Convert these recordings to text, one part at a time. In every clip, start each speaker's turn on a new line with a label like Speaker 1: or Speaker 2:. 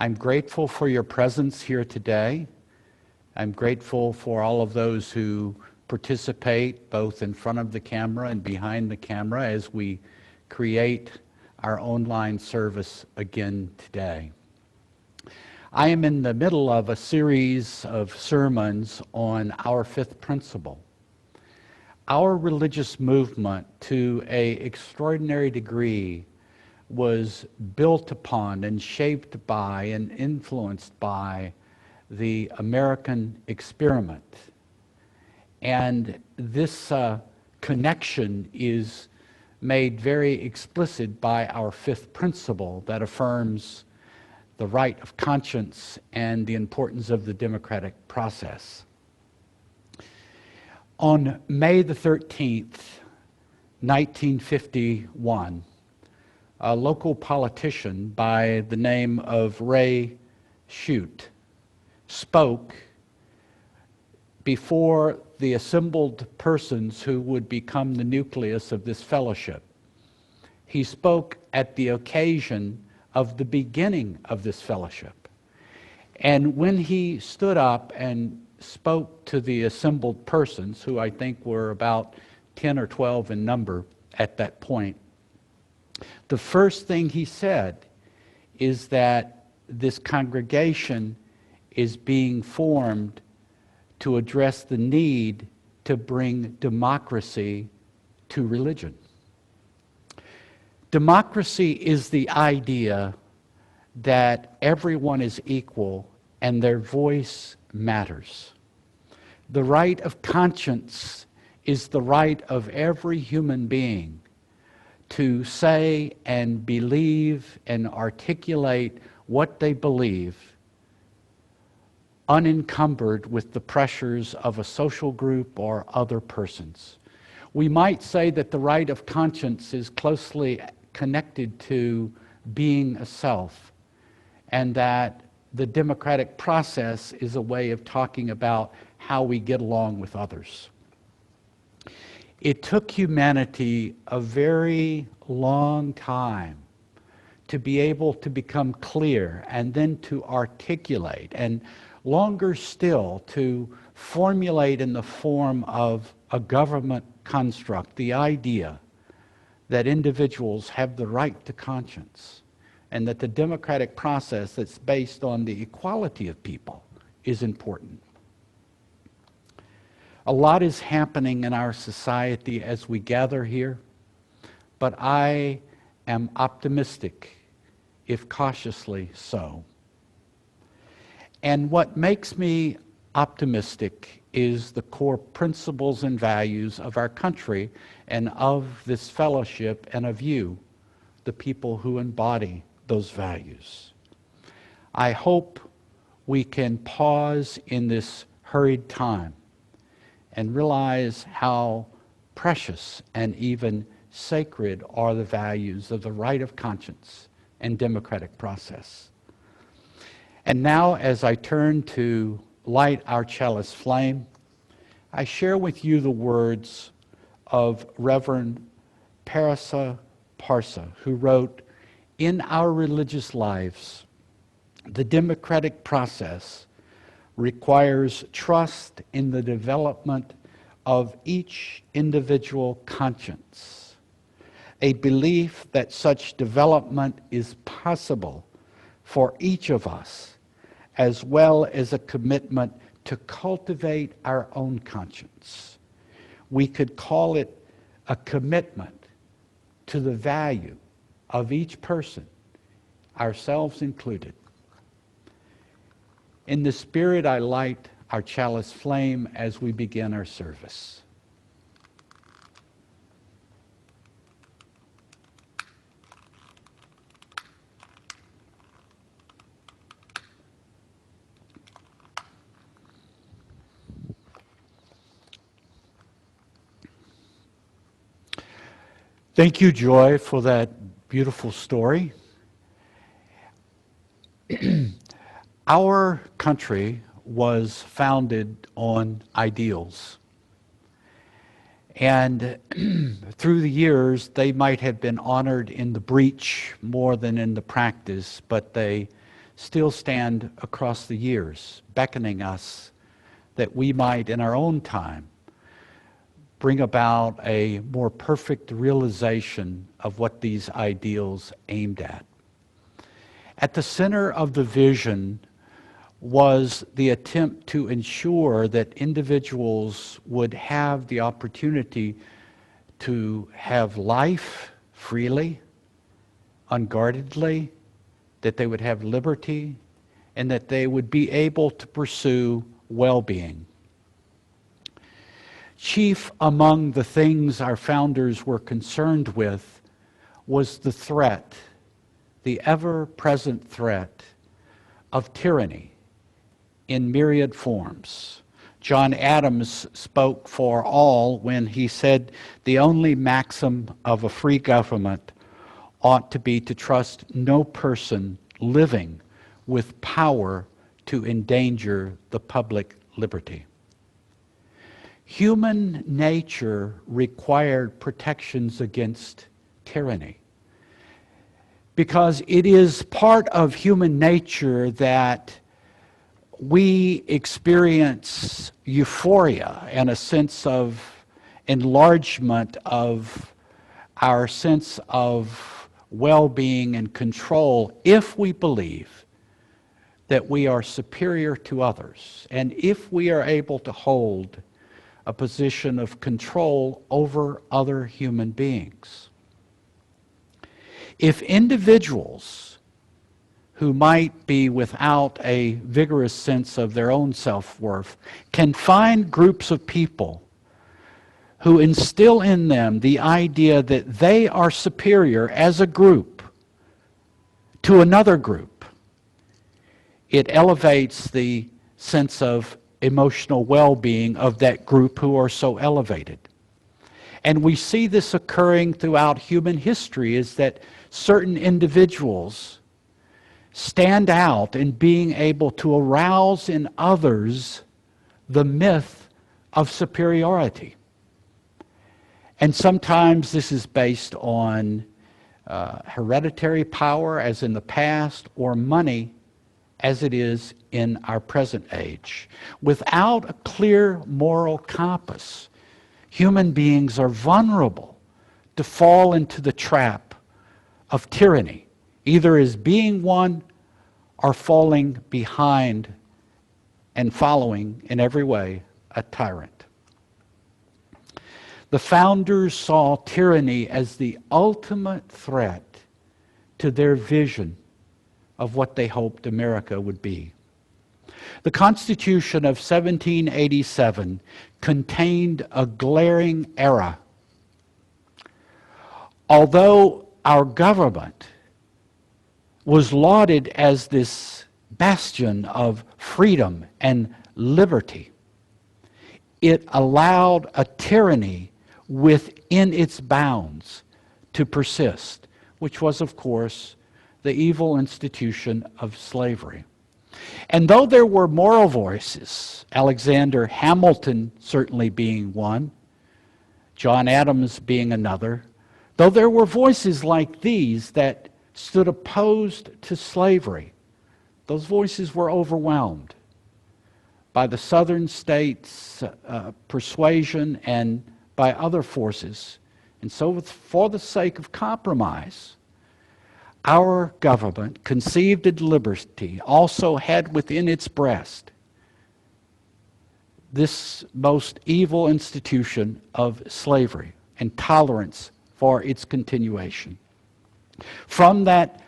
Speaker 1: I'm grateful for your presence here today. I'm grateful for all of those who participate both in front of the camera and behind the camera as we create our online service again today. I am in the middle of a series of sermons on our fifth principle. Our religious movement, to an extraordinary degree, was built upon and shaped by and influenced by the American experiment. And this connection is made very explicit by our fifth principle that affirms the right of conscience and the importance of the democratic process. On May the 13th, 1951, a local politician by the name of Ray Shute spoke before the assembled persons who would become the nucleus of this fellowship. He spoke at the occasion of the beginning of this fellowship. And when he stood up and spoke to the assembled persons, who I think were about 10 or 12 in number at that point, the first thing he said is that this congregation is being formed to address the need to bring democracy to religion. Democracy is the idea that everyone is equal and their voice matters. The right of conscience is the right of every human being to say and believe and articulate what they believe, unencumbered with the pressures of a social group or other persons. We might say that the right of conscience is closely connected to being a self, and that the democratic process is a way of talking about how we get along with others. It took humanity a very long time to be able to become clear and then to articulate, and longer still to formulate in the form of a government construct the idea that individuals have the right to conscience and that the democratic process that's based on the equality of people is important. A lot is happening in our society as we gather here, but I am optimistic, if cautiously so. And what makes me optimistic is the core principles and values of our country and of this fellowship and of you, the people who embody those values. I hope we can pause in this hurried time and realize how precious and even sacred are the values of the right of conscience and democratic process. And now, as I turn to light our chalice flame, I share with you the words of Reverend Parasa Parsa, who wrote, "In our religious lives, the democratic process requires trust in the development of each individual conscience, a belief that such development is possible for each of us, as well as a commitment to cultivate our own conscience. We could call it a commitment to the value of each person, ourselves included." In the spirit, I light our chalice flame as we begin our service. Thank you, Joy, for that beautiful story. Our country was founded on ideals. And through the years, they might have been honored in the breach more than in the practice, but they still stand across the years, beckoning us that we might, in our own time, bring about a more perfect realization of what these ideals aimed at. At the center of the vision was the attempt to ensure that individuals would have the opportunity to have life freely, unguardedly, that they would have liberty, and that they would be able to pursue well-being. Chief among the things our founders were concerned with was the threat, the ever-present threat of tyranny in myriad forms. John Adams spoke for all when he said the only maxim of a free government ought to be to trust no person living with power to endanger the public liberty. Human nature required protections against tyranny because it is part of human nature that we experience euphoria and a sense of enlargement of our sense of well-being and control if we believe that we are superior to others and if we are able to hold a position of control over other human beings. If individuals who might be without a vigorous sense of their own self-worth can find groups of people who instill in them the idea that they are superior as a group to another group, it elevates the sense of emotional well-being of that group who are so elevated. And we see this occurring throughout human history, is that certain individuals stand out in being able to arouse in others the myth of superiority. And sometimes this is based on hereditary power, as in the past, or money, as it is in our present age. Without a clear moral compass, human beings are vulnerable to fall into the trap of tyranny, either as being one or falling behind and following in every way a tyrant. The founders saw tyranny as the ultimate threat to their vision of what they hoped America would be. The Constitution of 1787 contained a glaring error. Although our government was lauded as this bastion of freedom and liberty, it allowed a tyranny within its bounds to persist, which was, of course, the evil institution of slavery. And though there were moral voices, Alexander Hamilton certainly being one, John Adams being another, though there were voices like these that stood opposed to slavery, those voices were overwhelmed by the southern states' persuasion and by other forces. And so for the sake of compromise, our government, conceived in liberty, also had within its breast this most evil institution of slavery and tolerance for its continuation. From that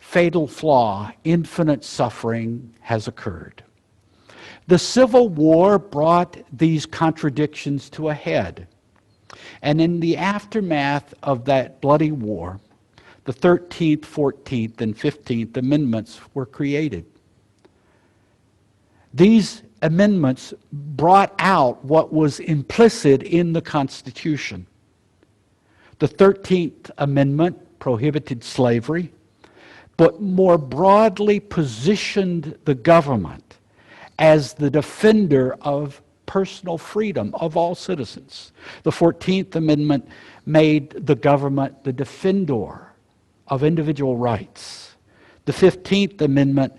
Speaker 1: fatal flaw, infinite suffering has occurred. The Civil War brought these contradictions to a head. And in the aftermath of that bloody war, the 13th, 14th, and 15th Amendments were created. These amendments brought out what was implicit in the Constitution. The 13th Amendment prohibited slavery, but more broadly positioned the government as the defender of personal freedom of all citizens. The 14th Amendment made the government the defender of individual rights. The 15th Amendment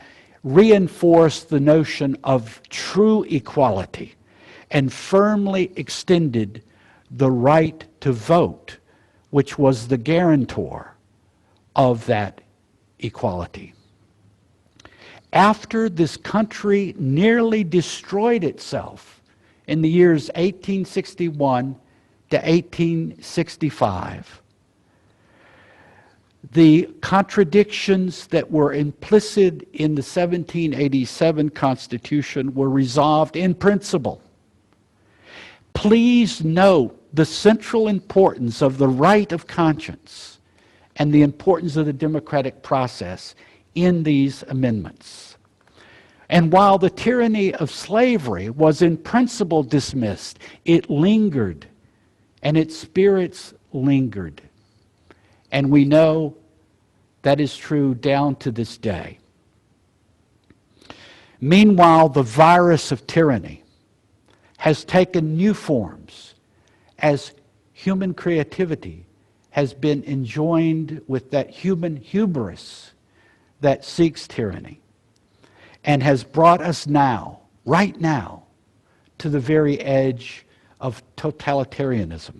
Speaker 1: reinforced the notion of true equality and firmly extended the right to vote, which was the guarantor of that equality. After this country nearly destroyed itself in the years 1861 to 1865, the contradictions that were implicit in the 1787 Constitution were resolved in principle. Please note the central importance of the right of conscience and the importance of the democratic process in these amendments. And while the tyranny of slavery was in principle dismissed, it lingered, and its spirits lingered. And we know that is true down to this day. Meanwhile, the virus of tyranny has taken new forms as human creativity has been enjoined with that human hubris that seeks tyranny, and has brought us now, right now, to the very edge of totalitarianism.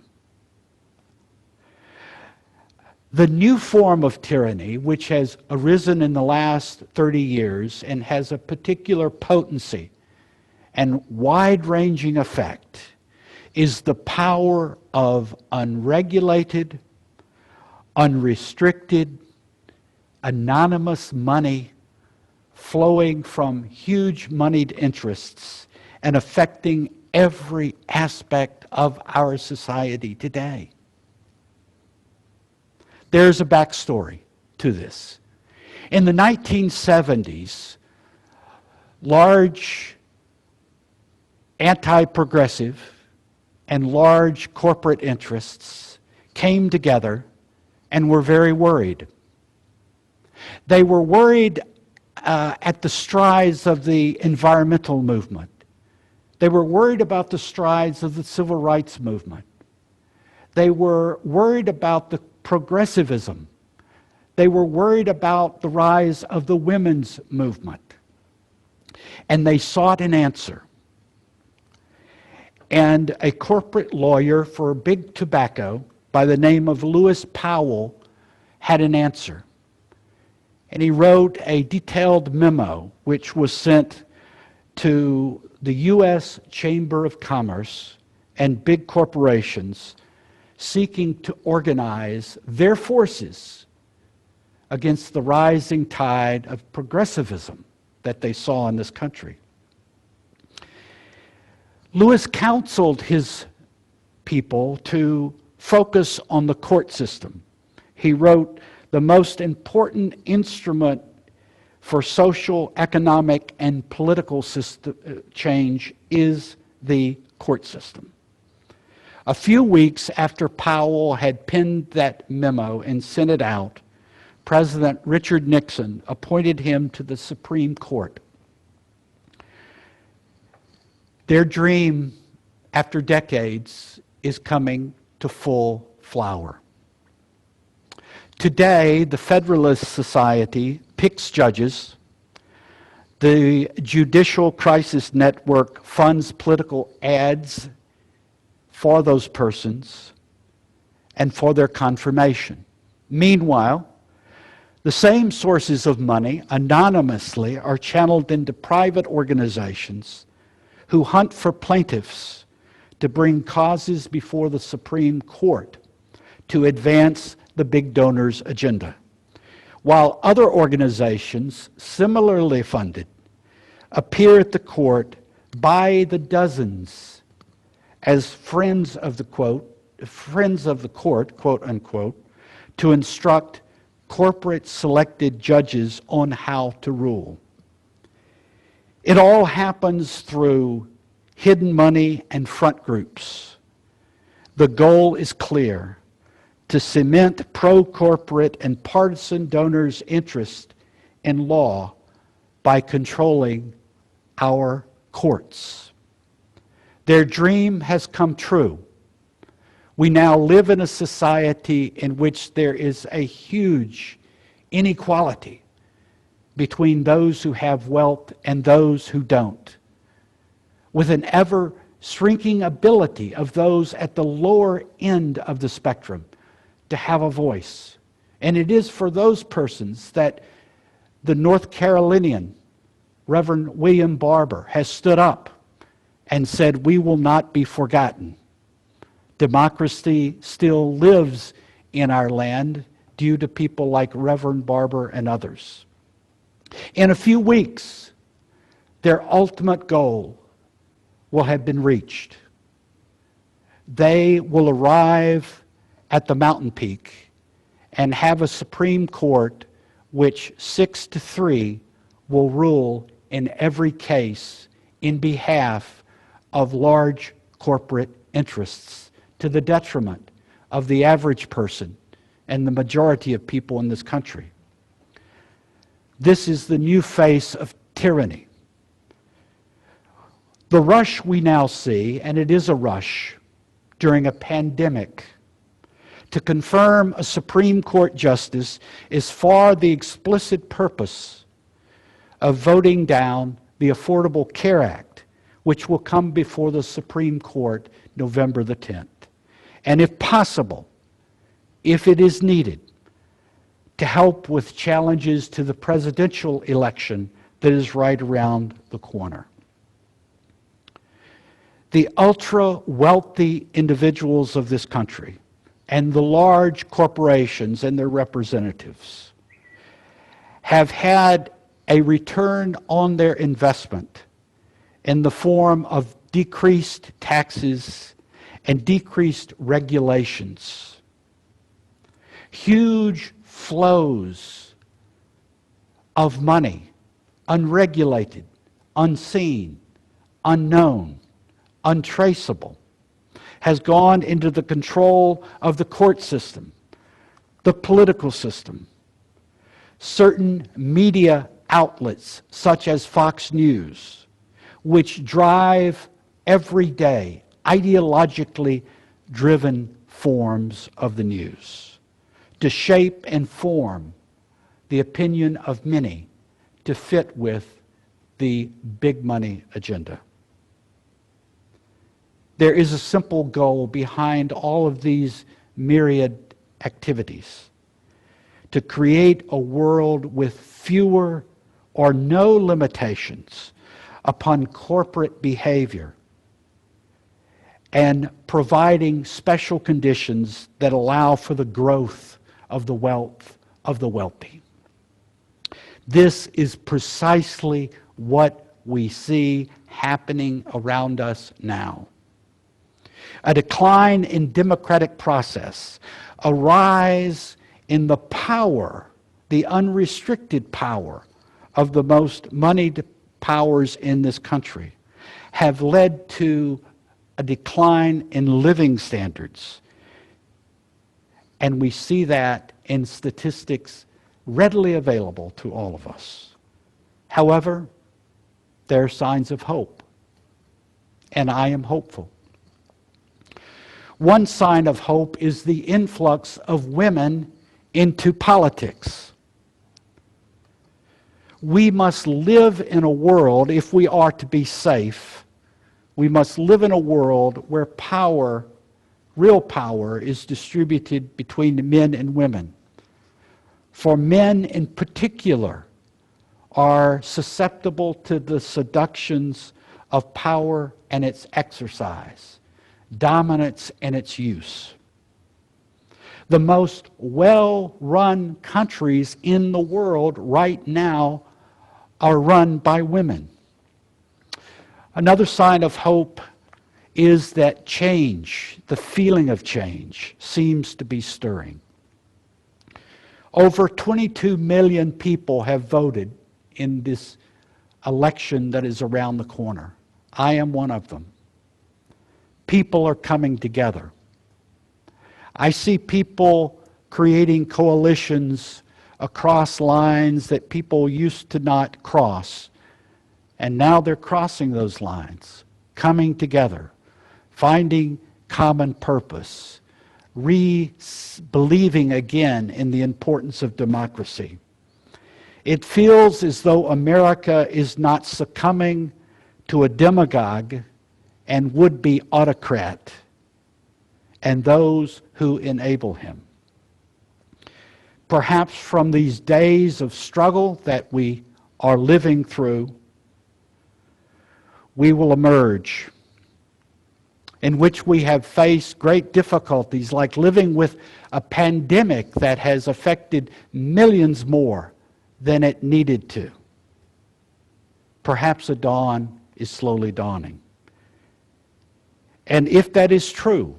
Speaker 1: The new form of tyranny, which has arisen in the last 30 years and has a particular potency and wide-ranging effect, is the power of unregulated, unrestricted, anonymous money flowing from huge moneyed interests and affecting every aspect of our society today. There's a backstory to this. In the 1970s, large anti-progressive and large corporate interests came together and were very worried. They were worried at the strides of the environmental movement. They were worried about the strides of the civil rights movement. They were worried about the progressivism. They were worried about the rise of the women's movement. And they sought an answer. And a corporate lawyer for big tobacco by the name of Lewis Powell had an answer. And he wrote a detailed memo which was sent to the U.S. Chamber of Commerce and big corporations seeking to organize their forces against the rising tide of progressivism that they saw in this country. Lewis counseled his people to focus on the court system. He wrote, "The most important instrument for social, economic, and political system change is the court system." A few weeks after Powell had penned that memo and sent it out, President Richard Nixon appointed him to the Supreme Court. Their dream, after decades, is coming to full flower. Today, the Federalist Society picks judges. The Judicial Crisis Network funds political ads for those persons and for their confirmation. Meanwhile, the same sources of money anonymously are channeled into private organizations who hunt for plaintiffs to bring causes before the Supreme Court to advance the big donors' agenda, while other organizations, similarly funded, appear at the court by the dozens as friends of the court, quote unquote, to instruct corporate selected judges on how to rule. It all happens through hidden money and front groups. The goal is clear: to cement pro-corporate and partisan donors' interest in law by controlling our courts. Their dream has come true. We now live in a society in which there is a huge inequality between those who have wealth and those who don't, with an ever shrinking ability of those at the lower end of the spectrum to have a voice. And it is for those persons that the North Carolinian Reverend William Barber has stood up and said, we will not be forgotten. Democracy still lives in our land due to people like Reverend Barber and others. In a few weeks, their ultimate goal will have been reached. They will arrive at the mountain peak and have a Supreme Court which 6-3 will rule in every case in behalf of large corporate interests to the detriment of the average person and the majority of people in this country. This is the new face of tyranny. The rush we now see, and it is a rush during a pandemic, to confirm a Supreme Court justice is for the explicit purpose of voting down the Affordable Care Act, which will come before the Supreme Court November the 10th. And if possible, if it is needed, to help with challenges to the presidential election that is right around the corner. The ultra-wealthy individuals of this country and the large corporations and their representatives have had a return on their investment in the form of decreased taxes and decreased regulations. Huge flows of money, unregulated, unseen, unknown, untraceable, has gone into the control of the court system, the political system, certain media outlets such as Fox News, which drive every day ideologically driven forms of the news to shape and form the opinion of many to fit with the big money agenda. There is a simple goal behind all of these myriad activities: to create a world with fewer or no limitations upon corporate behavior and providing special conditions that allow for the growth of the wealth of the wealthy. This is precisely what we see happening around us now. A decline in democratic process, a rise in the power, the unrestricted power of the most moneyed powers in this country, have led to a decline in living standards. And we see that in statistics readily available to all of us. However, there are signs of hope, and I am hopeful. One sign of hope is the influx of women into politics. We must live in a world, if we are to be safe, we must live in a world where power, real power, is distributed between men and women. For men in particular are susceptible to the seductions of power and its exercise, dominance and its use. The most well-run countries in the world right now are run by women. Another sign of hope is that change, the feeling of change, seems to be stirring. Over 22 million people have voted in this election that is around the corner. I am one of them. People are coming together. I see people creating coalitions across lines that people used to not cross, and now they're crossing those lines, coming together, finding common purpose, believing again in the importance of democracy. It feels as though America is not succumbing to a demagogue and would-be autocrat and those who enable him. Perhaps from these days of struggle that we are living through, we will emerge, in which we have faced great difficulties, like living with a pandemic that has affected millions more than it needed to. Perhaps a dawn is slowly dawning. And if that is true,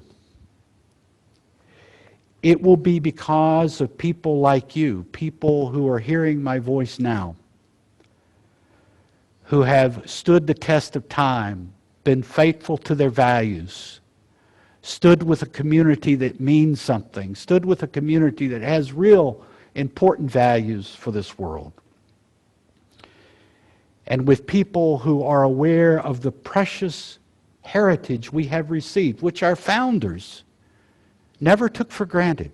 Speaker 1: it will be because of people like you, people who are hearing my voice now, who have stood the test of time, been faithful to their values, stood with a community that means something, stood with a community that has real important values for this world, and with people who are aware of the precious heritage we have received, which our founders never took for granted,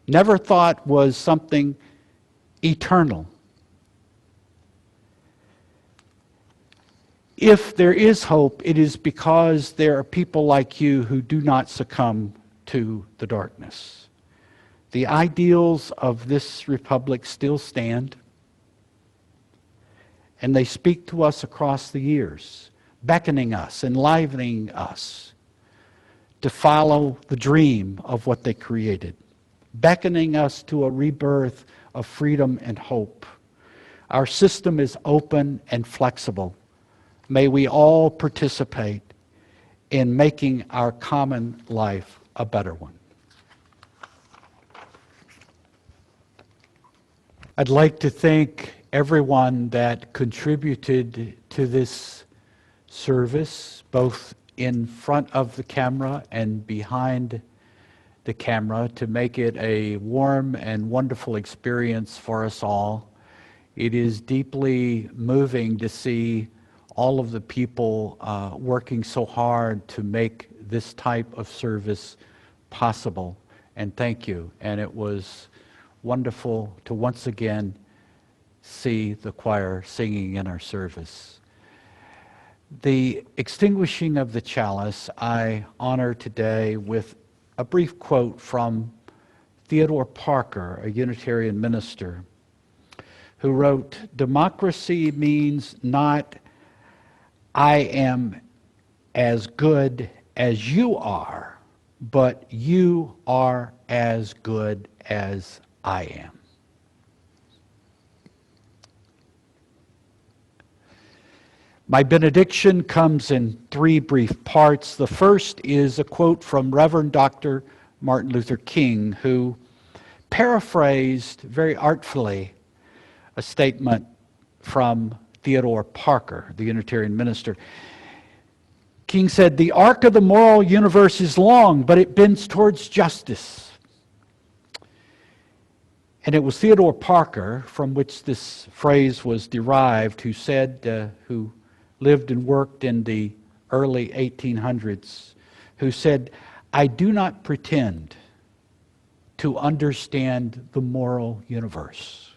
Speaker 1: never thought was something eternal. If there is hope, it is because there are people like you who do not succumb to the darkness. The ideals of this republic still stand, and they speak to us across the years, beckoning us, enlivening us to follow the dream of what they created, beckoning us to a rebirth of freedom and hope. Our system is open and flexible. May we all participate in making our common life a better one. I'd like to thank everyone that contributed to this service, both in front of the camera and behind the camera, to make it a warm and wonderful experience for us all. It is deeply moving to see all of the people working so hard to make this type of service possible. And thank you. And it was wonderful to once again see the choir singing in our service. The extinguishing of the chalice I honor today with a brief quote from Theodore Parker, a Unitarian minister, who wrote, "Democracy means not I am as good as you are, but you are as good as I am." My benediction comes in three brief parts. The first is a quote from Reverend Dr. Martin Luther King, who paraphrased very artfully a statement from Theodore Parker, the Unitarian minister. King said, "The arc of the moral universe is long, but it bends towards justice." And it was Theodore Parker, from which this phrase was derived, who said, who lived and worked in the early 1800s, who said, "I do not pretend to understand the moral universe.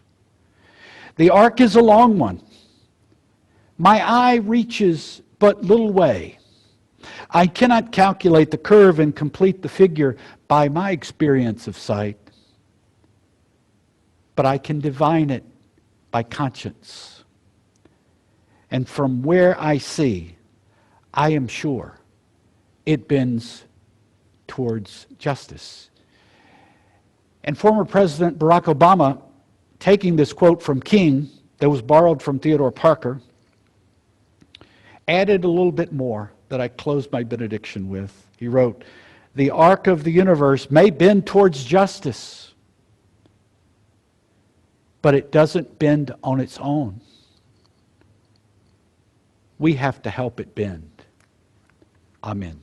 Speaker 1: The arc is a long one. My eye reaches but little way. I cannot calculate the curve and complete the figure by my experience of sight, but I can divine it by conscience. And from where I see, I am sure it bends towards justice." And former President Barack Obama, taking this quote from King that was borrowed from Theodore Parker, added a little bit more that I close my benediction with. He wrote, "The arc of the universe may bend towards justice, but it doesn't bend on its own. We have to help it bend." Amen.